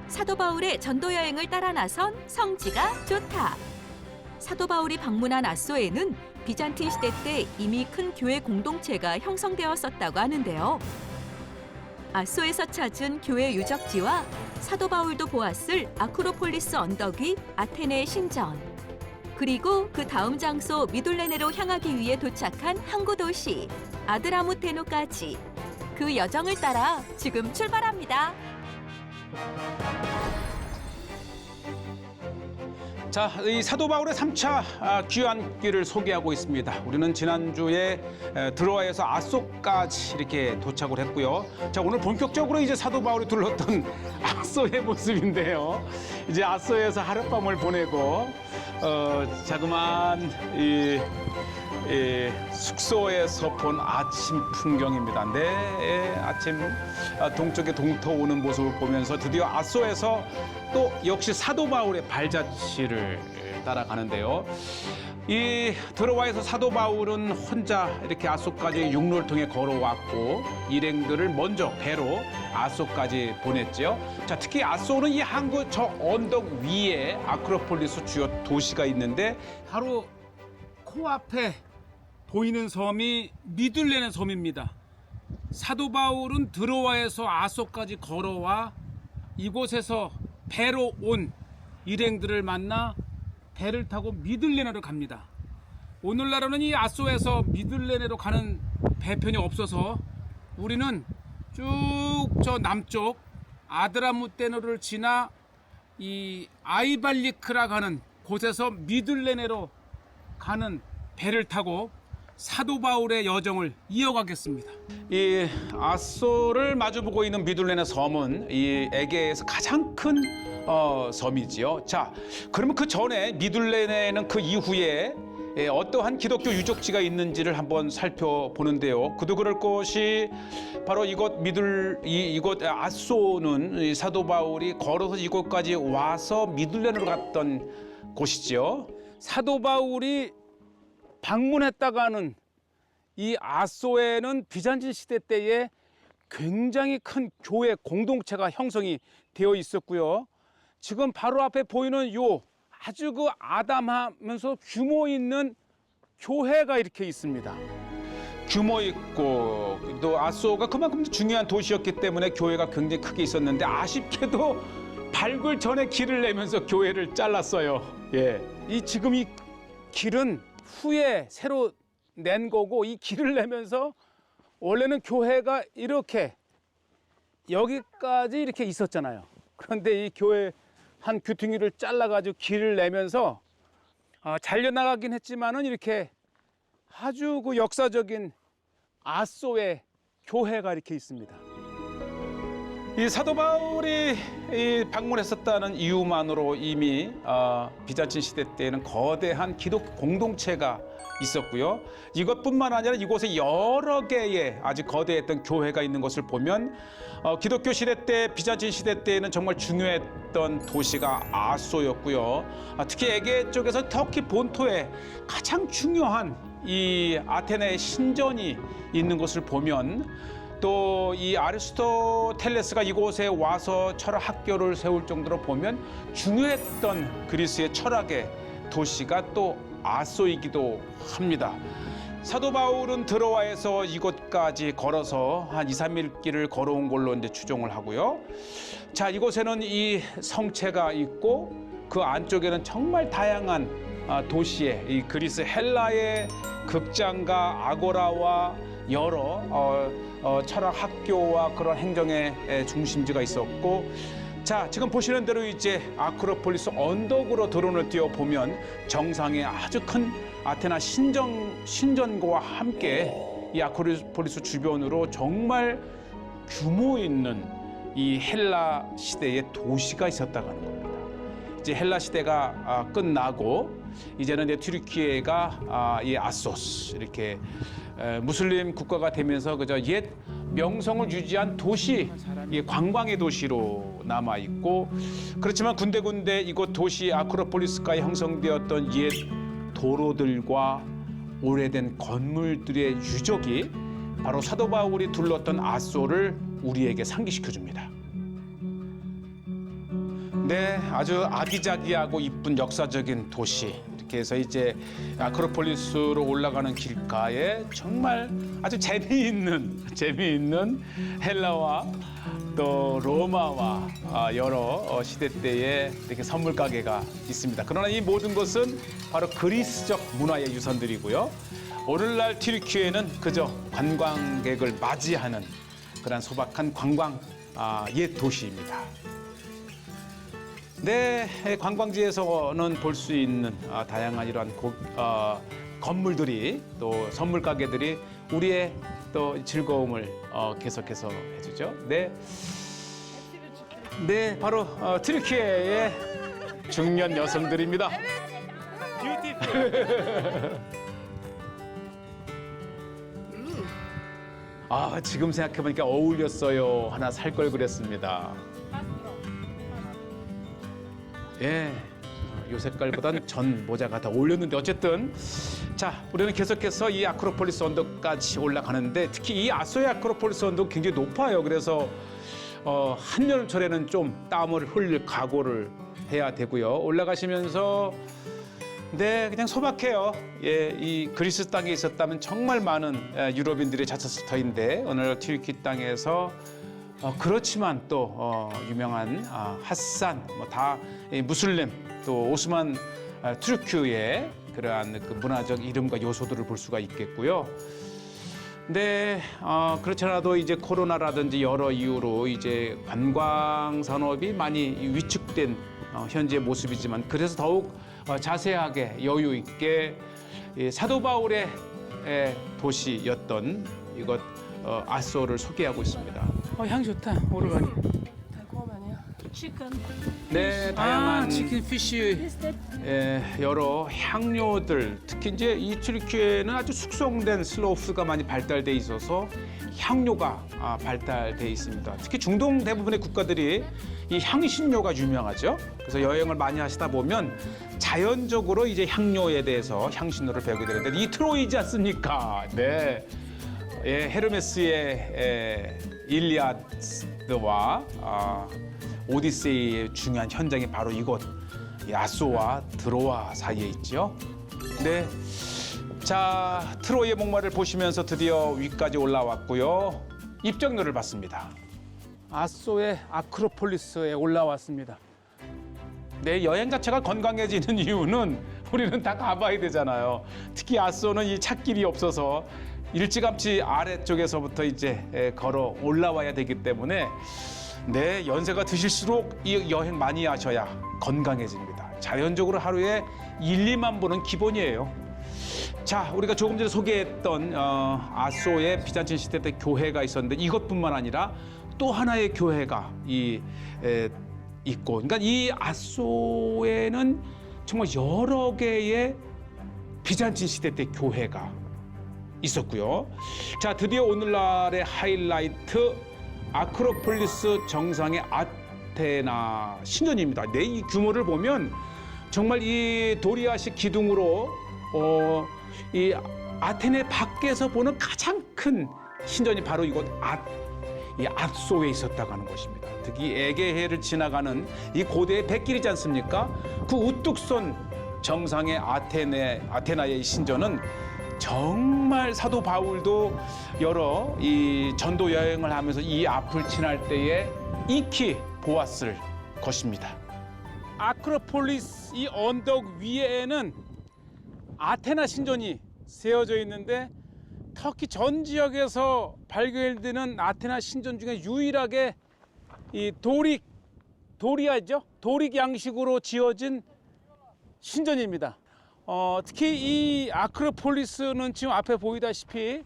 사도 바울의 전도 여행을 따라 나선 성지가 좋다. 사도 바울이 방문한 아소에는 비잔틴 시대 때 이미 큰 교회 공동체가 형성되었었다고 하는데요. 아소에서 찾은 교회 유적지와 사도 바울도 보았을 아크로폴리스 언덕 위 아테네 신전, 그리고 그 다음 장소 미둘레네로 향하기 위해 도착한 항구 도시 아드라무테노까지 그 여정을 따라 지금 출발합니다. 자, 이 사도 바울의 3차 귀환길을 소개하고 있습니다. 우리는 지난주에 드로아에서 아소까지 이렇게 도착을 했고요. 자, 오늘 본격적으로 이제 사도 바울이 둘렀던 아소의 모습인데요. 이제 아소에서 하룻밤을 보내고 자그마한 이 숙소에서 본 아침 풍경입니다. 네, 아침 동쪽에 동터 오는 모습을 보면서 드디어 아소에서 또 역시 사도 바울의 발자취를 따라가는데요. 이 드로아에서 사도 바울은 혼자 이렇게 아소까지 육로를 통해 걸어왔고 일행들을 먼저 배로 아소까지 보냈죠. 자, 특히 아소는 이 항구 저 언덕 위에 아크로폴리스 주요 도시가 있는데 바로 코앞에 보이는 섬이 미둘레네 섬입니다. 사도 바울은 드로아에서 아소까지 걸어와 이곳에서 배로 온 일행들을 만나 배를 타고 미둘레네로 갑니다. 오늘날에는 이 아소에서 미둘레네로 가는 배편이 없어서 우리는 쭉 저 남쪽 아드라무테노를 지나 이 아이발리크라 하는 곳에서 미둘레네로 가는 배를 타고 사도 바울의 여정을 이어가겠습니다. 이 아소를 마주보고 있는 미둘레네 섬은 이 에게에서 가장 큰 섬이지요. 자, 그러면 그 전에 미둘레네는 그 이후에 어떠한 기독교 유적지가 있는지를 한번 살펴보는데요. 그도 그럴 것이 바로 이곳 아소는 이 사도 바울이 걸어서 이곳까지 와서 미둘레네로 갔던 곳이죠. 사도 바울이 방문했다가 하는 이 아소에는 비잔틴 시대 때에 굉장히 큰 교회 공동체가 형성이 되어 있었고요. 지금 바로 앞에 보이는 요 아주 그 아담하면서 규모 있는 교회가 이렇게 있습니다. 규모 있고 또 아소가 그만큼 중요한 도시였기 때문에 교회가 굉장히 크게 있었는데 아쉽게도 발굴 전에 길을 내면서 교회를 잘랐어요. 예. 지금 이 길은 후에 새로 낸 거고 이 길을 내면서 원래는 교회가 이렇게 여기까지 이렇게 있었잖아요. 그런데 이 교회 한 귀퉁이를 잘라가지고 길을 내면서 잘려나가긴 했지만은 이렇게 아주 그 역사적인 아소의 교회가 이렇게 있습니다. 이 사도 바울이 방문했었다는 이유만으로 이미 비잔틴 시대 때에는 거대한 기독교 공동체가 있었고요. 이것뿐만 아니라 이곳에 여러 개의 아주 거대했던 교회가 있는 것을 보면 기독교 시대 때 비잔틴 시대 때에는 정말 중요했던 도시가 아소였고요. 특히 에게 쪽에서 터키 본토에 가장 중요한 이 아테네 신전이 있는 것을 보면 또 이 아리스토텔레스가 이곳에 와서 철학 학교를 세울 정도로 보면 중요했던 그리스의 철학의 도시가 또 아소이기도 합니다. 사도 바울은 드로아에서 이곳까지 걸어서 한 2, 3일 길을 걸어온 걸로 이제 추정을 하고요. 자, 이곳에는 이 성체가 있고 그 안쪽에는 정말 다양한 도시의 이 그리스 헬라의 극장과 아고라와 여러 철학 학교와 그런 행정의 중심지가 있었고, 자, 지금 보시는 대로 이제 아크로폴리스 언덕으로 드론을 띄워 보면 정상에 아주 큰 아테나 신전과 함께 이 아크로폴리스 주변으로 정말 규모 있는 이 헬라 시대의 도시가 있었다고 하는 겁니다. 이제 헬라 시대가 끝나고 이제는 이제 튀르키예가 이 아소스 이렇게 무슬림 국가가 되면서 그저 옛 명성을 유지한 도시, 관광의 도시로 남아 있고, 그렇지만 군데군데 이곳 도시 아크로폴리스가에 형성되었던 옛 도로들과 오래된 건물들의 유적이 바로 사도 바울이 둘렀던 아소를 우리에게 상기시켜 줍니다. 네, 아주 아기자기하고 이쁜 역사적인 도시. 이렇게 해서 이제 아크로폴리스로 올라가는 길가에 정말 아주 재미있는 헬라와 또 로마와 여러 시대 때의 이렇게 선물 가게가 있습니다. 그러나 이 모든 것은 바로 그리스적 문화의 유산들이고요. 오늘날 튀르키예는 그저 관광객을 맞이하는 그런 소박한 관광 옛 도시입니다. 네, 관광지에서는 볼 수 있는 다양한 이러한 건물들이 또 선물 가게들이 우리의 또 즐거움을 계속해서 해주죠. 네, 네, 바로 튀르키예의 중년 여성들입니다. 지금 생각해보니까 어울렸어요. 하나 살 걸 그랬습니다. 예, 요 색깔보단 전 모자가 더 어울렸는데 어쨌든 자, 우리는 계속해서 이 아크로폴리스 언덕까지 올라가는데 특히 이 아소의 아크로폴리스 언덕 굉장히 높아요. 그래서 한여름철에는 좀 땀을 흘릴 각오를 해야 되고요. 올라가시면서 네, 그냥 소박해요. 예, 이 그리스 땅에 있었다면 정말 많은 유럽인들이 잤었을 터인데 오늘 튀르키 땅에서 그렇지만 또 유명한 하산, 다 무슬림 또 오스만 투르크의 그러한 그 문화적 이름과 요소들을 볼 수가 있겠고요. 네, 그렇지 않아도 이제 코로나라든지 여러 이유로 이제 관광 산업이 많이 위축된 현재의 모습이지만 그래서 더욱 자세하게 여유 있게 사도 바울의 도시였던 이것 아소를 소개하고 있습니다. 향 좋다. 오르가니. 달콤하네요. 치킨. 네, 다양한 치킨 피쉬 여러 향료들 특히 이제 이 튀르키예는 아주 숙성된 슬로우푸드가 많이 발달돼 있어서 향료가 발달돼 있습니다. 특히 중동 대부분의 국가들이 이 향신료가 유명하죠. 그래서 여행을 많이 하시다 보면 자연적으로 이제 향료에 대해서 향신료를 배우게 되는데 이 트로이지 않습니까? 네. 예, 헤르메스의 일리아드와 오디세이의 중요한 현장이 바로 이곳 아소와 드로아 사이에 있죠. 네, 자 트로이의 목마를 보시면서 드디어 위까지 올라왔고요. 입장료를 받습니다. 아소의 아크로폴리스에 올라왔습니다. 네, 여행 자체가 건강해지는 이유는 우리는 다 가봐야 되잖아요. 특히 아소는 이 찻길이 없어서 일찌감치 아래쪽에서부터 이제 걸어 올라와야 되기 때문에 네, 연세가 드실수록 이 여행 많이 하셔야 건강해집니다. 자연적으로 하루에 1, 2만 보는 기본이에요. 자, 우리가 조금 전에 소개했던 아소의 비잔틴 시대 때 교회가 있었는데 이것뿐만 아니라 또 하나의 교회가 있고, 그러니까 이 아소에는 정말 여러 개의 비잔틴 시대 때 교회가 있었고요. 자, 드디어 오늘날의 하이라이트 아크로폴리스 정상의 아테나 신전입니다. 네, 이 규모를 보면 정말 이 도리아식 기둥으로 이 아테네 밖에서 보는 가장 큰 신전이 바로 이곳 이 아소에 있었다고 하는 것입니다. 특히 에게해를 지나가는 이 고대의 백길이지 않습니까? 그 우뚝 선 정상의 아테나의 신전은 정말 사도 바울도 여러 이 전도 여행을 하면서 이 앞을 지날 때에 익히 보았을 것입니다. 아크로폴리스 이 언덕 위에는 아테나 신전이 세워져 있는데 터키 전 지역에서 발견되는 아테나 신전 중에 유일하게 이 도리아죠? 도릭 양식으로 지어진 신전입니다. 특히 이 아크로폴리스는 지금 앞에 보이다시피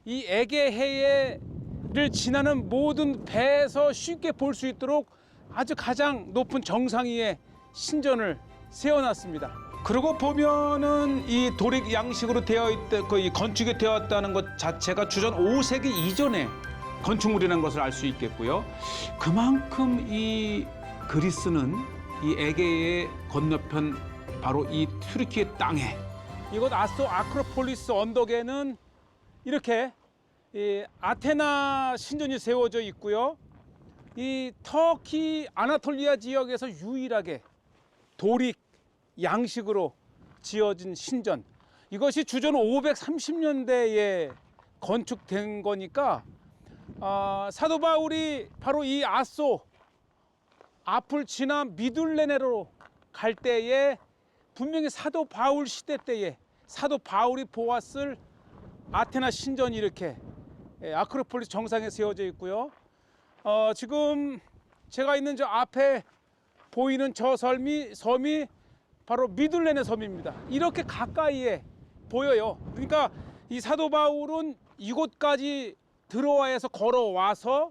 이 에게해를 지나는 모든 배에서 쉽게 볼 수 있도록 아주 가장 높은 정상 위에 신전을 세워놨습니다. 그러고 보면은 이 도릭 양식으로 되어 있다, 그 건축이 되었다는 것 자체가 주전 5세기 이전의 건축물이라는 것을 알 수 있겠고요. 그만큼 이 그리스는 이 에게해 건너편 바로 이 튀르키예 땅에 이곳 아소 아크로폴리스 언덕에는 이렇게 이 아테나 신전이 세워져 있고요. 이 터키 아나톨리아 지역에서 유일하게 도릭 양식으로 지어진 신전. 이것이 주전 530년대에 건축된 거니까 사도 바울이 바로 이 아소 앞을 지나 미둘레네로 갈 때에 분명히 사도 바울 시대 때에 사도 바울이 보았을 아테나 신전이 이렇게 아크로폴리스 정상에 세워져 있고요. 지금 제가 있는 저 앞에 보이는 저 섬이 바로 미둘레네 섬입니다. 이렇게 가까이에 보여요. 그러니까 이 사도 바울은 이곳까지 들어와서 걸어와서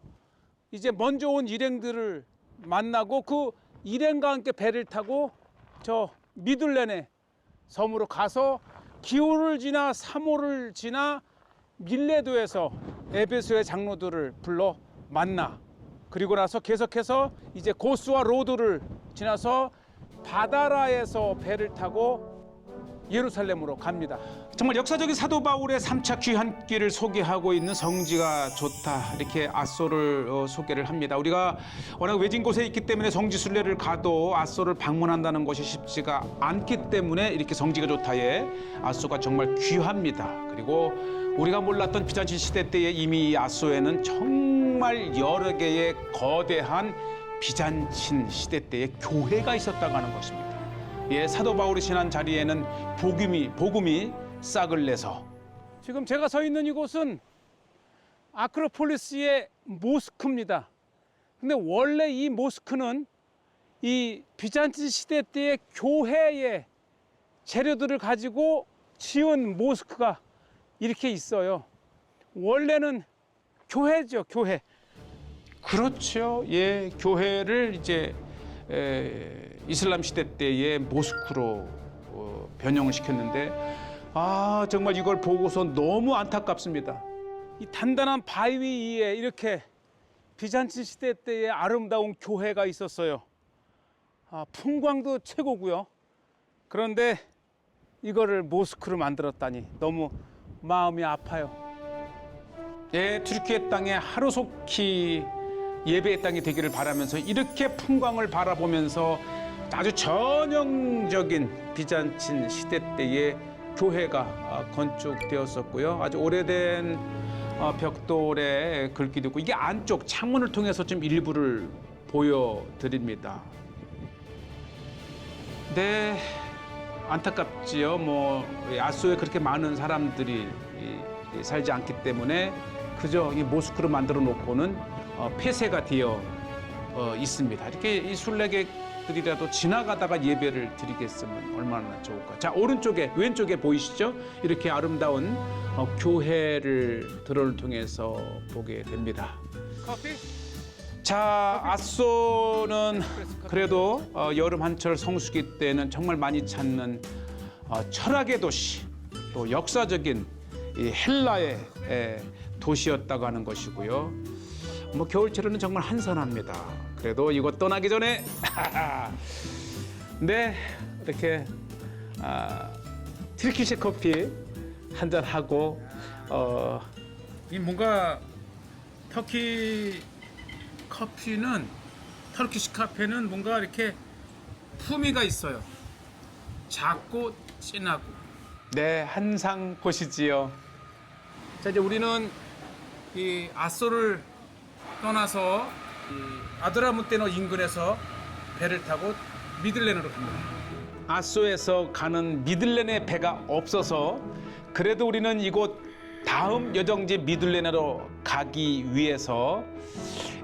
이제 먼저 온 일행들을 만나고 그 일행과 함께 배를 타고 저 미둘레네 섬으로 가서 기호를 지나 3호를 지나 밀레도에서 에베소의 장로들을 불러 만나, 그리고 나서 계속해서 이제 고스와 로드를 지나서 바다라에서 배를 타고 예루살렘으로 갑니다. 정말 역사적인 사도 바울의 3차 귀환길을 소개하고 있는 성지가 좋다, 이렇게 아소를 소개를 합니다. 우리가 워낙 외진 곳에 있기 때문에 성지 순례를 가도 아소를 방문한다는 것이 쉽지가 않기 때문에 이렇게 성지가 좋다에 아소가 정말 귀합니다. 그리고 우리가 몰랐던 비잔틴 시대 때에 이미 이 아소에는 정말 여러 개의 거대한 비잔틴 시대 때의 교회가 있었다고 하는 것입니다. 예, 사도 바울이 지난 자리에는 복음이 싹을 내서, 지금 제가 서 있는 이곳은 아크로폴리스의 모스크입니다. 근데 원래 이 모스크는 이 비잔틴 시대 때의 교회의 재료들을 가지고 지은 모스크가 이렇게 있어요. 원래는 교회죠, 교회. 그렇죠. 예, 교회를 이제 이슬람 시대 때의 모스크로 변형을 시켰는데, 정말 이걸 보고서 너무 안타깝습니다. 이 단단한 바위 위에 이렇게 비잔틴 시대 때의 아름다운 교회가 있었어요. 풍광도 최고고요. 그런데 이거를 모스크로 만들었다니 너무 마음이 아파요. 예, 튀르키예 땅에 하루속히 예배의 땅이 되기를 바라면서 이렇게 풍광을 바라보면서 아주 전형적인 비잔틴 시대 때의 교회가 건축되었었고요. 아주 오래된 벽돌에 글귀도 있고, 이게 안쪽 창문을 통해서 좀 일부를 보여드립니다. 네, 안타깝지요. 아소에 그렇게 많은 사람들이 살지 않기 때문에 그저 이 모스크로 만들어 놓고는 폐쇄가 되어 있습니다. 이렇게 이 순례객들이라도 지나가다가 예배를 드리겠으면 얼마나 좋을까. 자, 오른쪽에, 왼쪽에 보이시죠? 이렇게 아름다운 교회를 드론을 통해서 보게 됩니다. 커피? 자, 아소는 그래도 여름 한철 성수기 때는 정말 많이 찾는 철학의 도시, 또 역사적인 이 헬라의 도시였다고 하는 것이고요. 겨울철에는 정말 한산합니다. 그래도 이곳 떠나기 전에 네, 이렇게 튀르키시 커피 한잔 하고, 이 뭔가 터키 커피는, 터키시 카페는 뭔가 이렇게 품위가 있어요. 작고 진하고. 네, 한상 보시지요. 자, 이제 우리는 이 아소를 떠나서 이 아드라무테노 인근에서 배를 타고 미들렌으로 갑니다. 아소에서 가는 미들렌의 배가 없어서 그래도 우리는 이곳 다음 여정지 미들렌으로 가기 위해서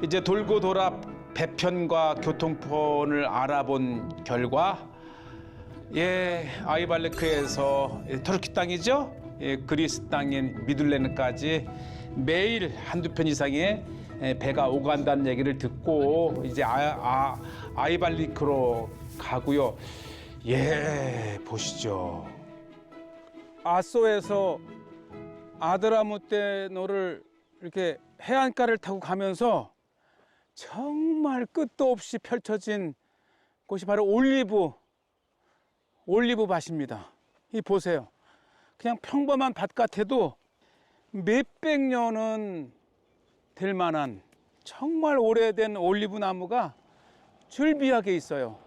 이제 돌고 돌아 배편과 교통편을 알아본 결과, 아이발레크에서 터키 땅이죠. 그리스 땅인 미둘레네까지 매일 한두 편 이상의 배가 오간다는 얘기를 듣고 이제 아이발리크로 가고요. 보시죠. 아소에서 아드라무테노를 이렇게 해안가를 타고 가면서 정말 끝도 없이 펼쳐진 곳이 바로 올리브 밭입니다. 이 보세요. 그냥 평범한 밭 같아도 몇백 년은 될 만한 정말 오래된 올리브 나무가 즐비하게 있어요.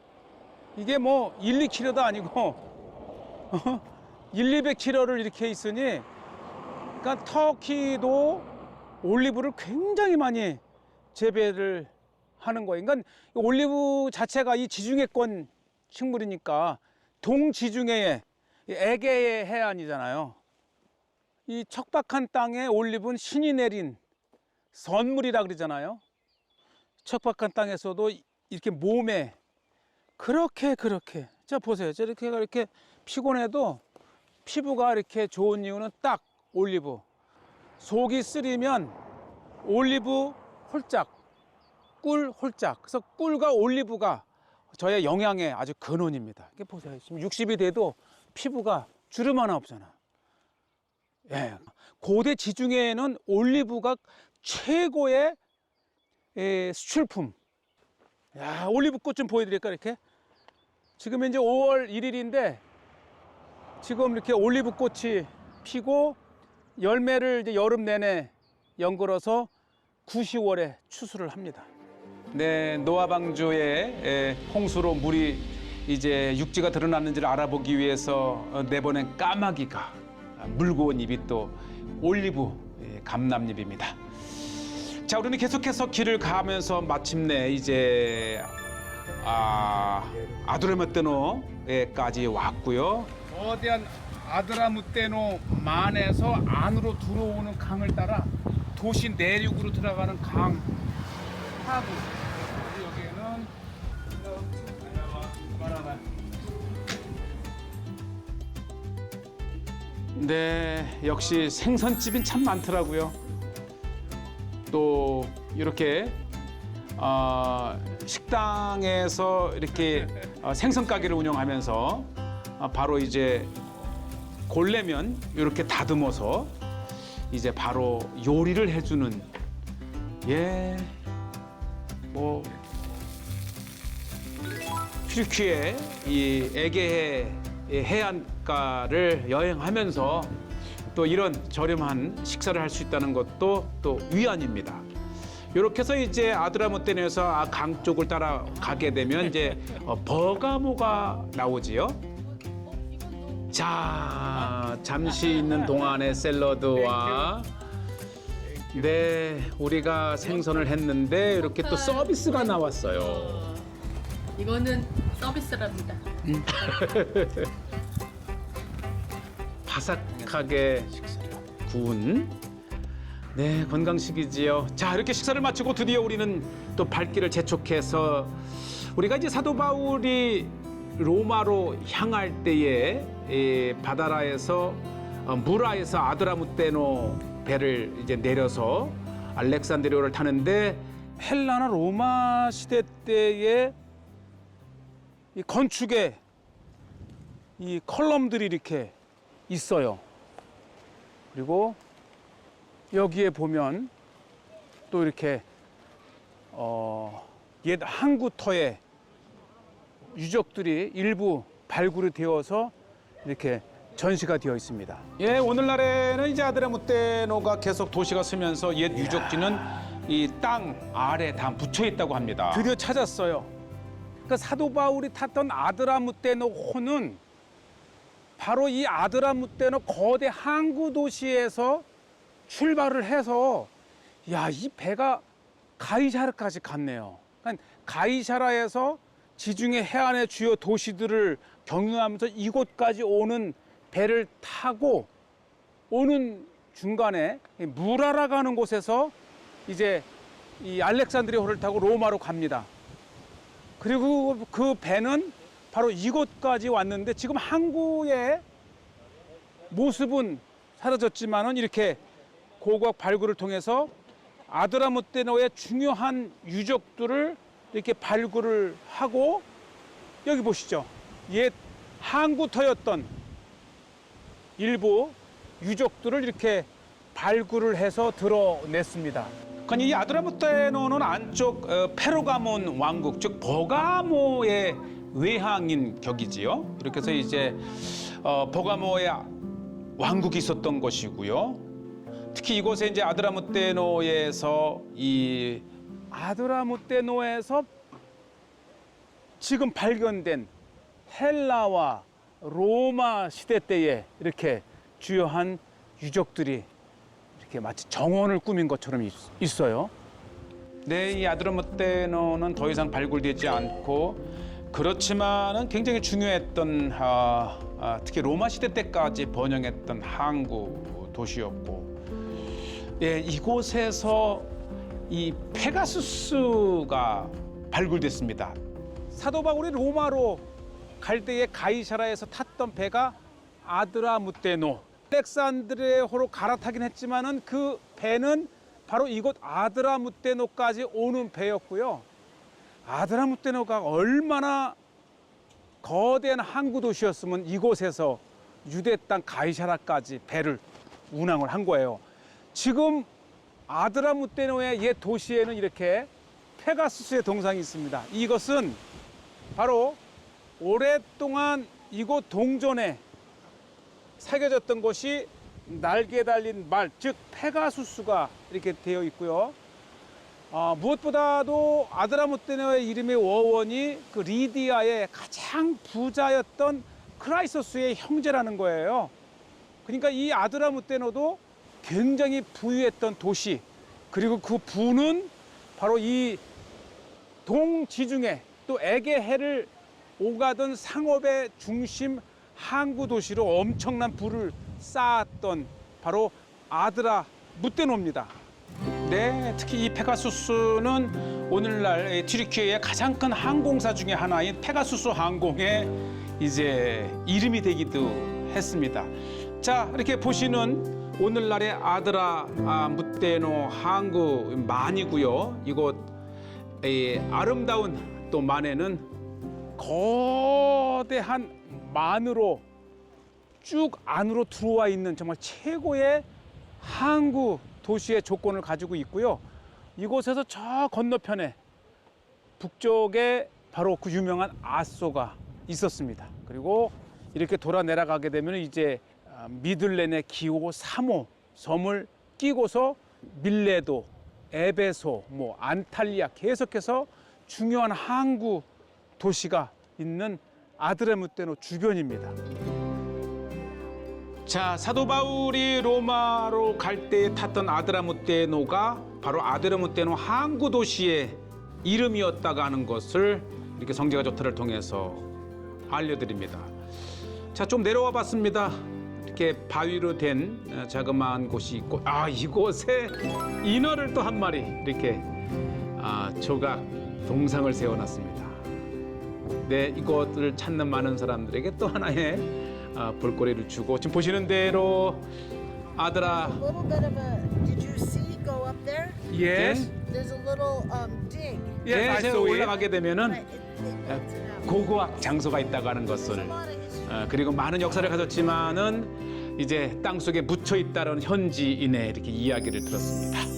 이게 뭐 1, 2kg도 아니고 1, 200kg를 이렇게 있으니 그러니까 터키도 올리브를 굉장히 많이 재배를 하는 거예요. 그러니까 올리브 자체가 이 지중해권 식물이니까 동지중해의 에게의 해안이잖아요. 이 척박한 땅에 올리브는 신이 내린 선물이라 그러잖아요. 척박한 땅에서도 이렇게 몸에 그렇게 자 보세요. 저렇게 이렇게 피곤해도 피부가 이렇게 좋은 이유는 딱 올리브. 속이 쓰리면 올리브 홀짝, 꿀 홀짝. 그래서 꿀과 올리브가 저의 영양의 아주 근원입니다. 이렇게 보세요. 지금 60이 돼도 피부가 주름 하나 없잖아. 예. 고대 지중해에는 올리브가 최고의 수출품. 야, 올리브 꽃 좀 보여드릴까, 이렇게? 지금 이제 5월 1일인데, 지금 이렇게 올리브 꽃이 피고, 열매를 이제 여름 내내 연걸어서 9, 10월에 추수를 합니다. 네, 노아방주에 홍수로 물이 이제 육지가 드러났는지를 알아보기 위해서 내보낸 까마귀가 물고 온 잎이 또 올리브 감람잎입니다. 자, 우리는 계속해서 길을 가면서 마침내 이제 아드라무테노에까지 왔고요. 거대한 아드라무테노 만에서 안으로 들어오는 강을 따라 도시 내륙으로 들어가는 강 타구. 여기에는 네, 역시 생선집이 참 많더라고요. 또 이렇게 식당에서 이렇게 생선 가게를 운영하면서 바로 이제 골라면 이렇게 다듬어서 이제 바로 요리를 해주는 뭐 튀르키예 이 에게해 해안가를 여행하면서 또 이런 저렴한 식사를 할 수 있다는 것도 또 위안입니다. 이렇게 해서 이제 아드라무테노에서 강 쪽을 따라 가게 되면 이제 버가모가 나오지요. 자, 잠시 있는 동안에 샐러드와 네, 우리가 생선을 했는데 이렇게 또 서비스가 나왔어요. 이거는 서비스랍니다. 바삭하게 구운 네, 건강식이지요. 자, 이렇게 식사를 마치고 드디어 우리는 또 발길을 재촉해서 우리가 이제 사도 바울이 로마로 향할 때에 바다라에서 무라에서 아드라무테노 배를 이제 내려서 알렉산드리아를 타는데 헬라나 로마 시대 때의 이 건축에 이 컬럼들이 이렇게 있어요. 그리고 여기에 보면 또 이렇게 옛 항구터의 유적들이 일부 발굴이 되어서 이렇게 전시가 되어 있습니다. 예, 오늘날에는 이제 아드라무테노가 계속 도시가 쓰면서 옛 유적지는 이 땅 아래 다 묻혀 있다고 합니다. 드디어 찾았어요. 그러니까 사도 바울이 탔던 아드라무테노호는 바로 이 아드라무테노 거대 항구 도시에서 출발을 해서 이 배가 가이사라까지 갔네요. 그러니까 가이사라에서 지중해 해안의 주요 도시들을 경유하면서 이곳까지 오는 배를 타고 오는 중간에 무라라 가는 곳에서 이제 이 알렉산드리아호를 타고 로마로 갑니다. 그리고 그 배는 바로 이곳까지 왔는데 지금 항구의 모습은 사라졌지만은 이렇게 고고학 발굴을 통해서 아드라무테노의 중요한 유적들을 이렇게 발굴을 하고 여기 보시죠. 옛 항구터였던 일부 유적들을 이렇게 발굴을 해서 드러냈습니다. 그러니까 이 아드라무테노는 안쪽 페르가몬 왕국, 즉 버가모의 외항인 격이지요. 이렇게 해서 이제 버가모의 왕국이 있었던 것이고요. 특히 이곳에 이제 아드라무테노에서 이 아드라무테노에서 지금 발견된 헬라와 로마 시대 때에 이렇게 주요한 유적들이 이렇게 마치 정원을 꾸민 것처럼 있어요. 네, 이 아드라무테노는 더 이상 발굴되지 않고 그렇지만은 굉장히 중요했던 특히 로마 시대 때까지 번영했던 항구 도시였고, 예, 이곳에서 이 페가수스가 발굴됐습니다. 사도 바울이 로마로 갈 때에 가이사라에서 탔던 배가 아드라무테노, 알렉산드리아호로 갈아타긴 했지만은 그 배는 바로 이곳 아드라무테노까지 오는 배였고요. 아드라무테노가 얼마나 거대한 항구 도시였으면 이곳에서 유대 땅 가이사라까지 배를 운항을 한 거예요. 지금 아드라무테노의 옛 도시에는 이렇게 페가수스의 동상이 있습니다. 이것은 바로 오랫동안 이곳 동전에 새겨졌던 것이 날개 달린 말, 즉 페가수스가 이렇게 되어 있고요. 무엇보다도 아드라무테노의 이름의 어원이 그 리디아의 가장 부자였던 크라이소스의 형제라는 거예요. 그러니까 이 아드라무테노도 굉장히 부유했던 도시, 그리고 그 부는 바로 이 동지중해 또 에게해를 오가던 상업의 중심 항구 도시로 엄청난 부를 쌓았던 바로 아드라무테노입니다. 네, 특히 이 페가수스는 오늘날 튀르키예의 가장 큰 항공사 중에 하나인 페가수스 항공의 이제 이름이 되기도 했습니다. 자, 이렇게 보시는 오늘날의 아드라무테노 항구 만이고요. 이곳 아름다운 또 만에는 거대한 만으로 쭉 안으로 들어와 있는 정말 최고의 항구 도시의 조건을 가지고 있고요. 이곳에서 저 건너편에 북쪽에 바로 그 유명한 아소가 있었습니다. 그리고 이렇게 돌아 내려가게 되면 이제 미들렌의 기호 3호 섬을 끼고서 밀레도, 에베소, 안탈리아 계속해서 중요한 항구 도시가 있는 아드라무테노 주변입니다. 자, 사도 바울이 로마로 갈 때 탔던 아드라무테노가 바로 아드라무테노 항구 도시의 이름이었다고 하는 것을 이렇게 성경과 조타를 통해서 알려드립니다. 자, 좀 내려와 봤습니다. 이렇게 바위로 된 자그마한 곳이 있고, 이곳에 인어를 또 한 마리 이렇게 조각 동상을 세워놨습니다. 네, 이곳을 찾는 많은 사람들에게 또 하나의 볼거리를 주고, 지금 보시는 대로 아드라. A little bit of a. Did you see? Go up there. Yes. There's a little dig. 네, 제가 올라가게 되면은 But it's 고고학 장소가 있다고 하는 것을, a lot of history. 그리고 많은 역사를 가졌지만은 이제 땅 속에 묻혀 있다는 현지인의 이렇게 이야기를 들었습니다.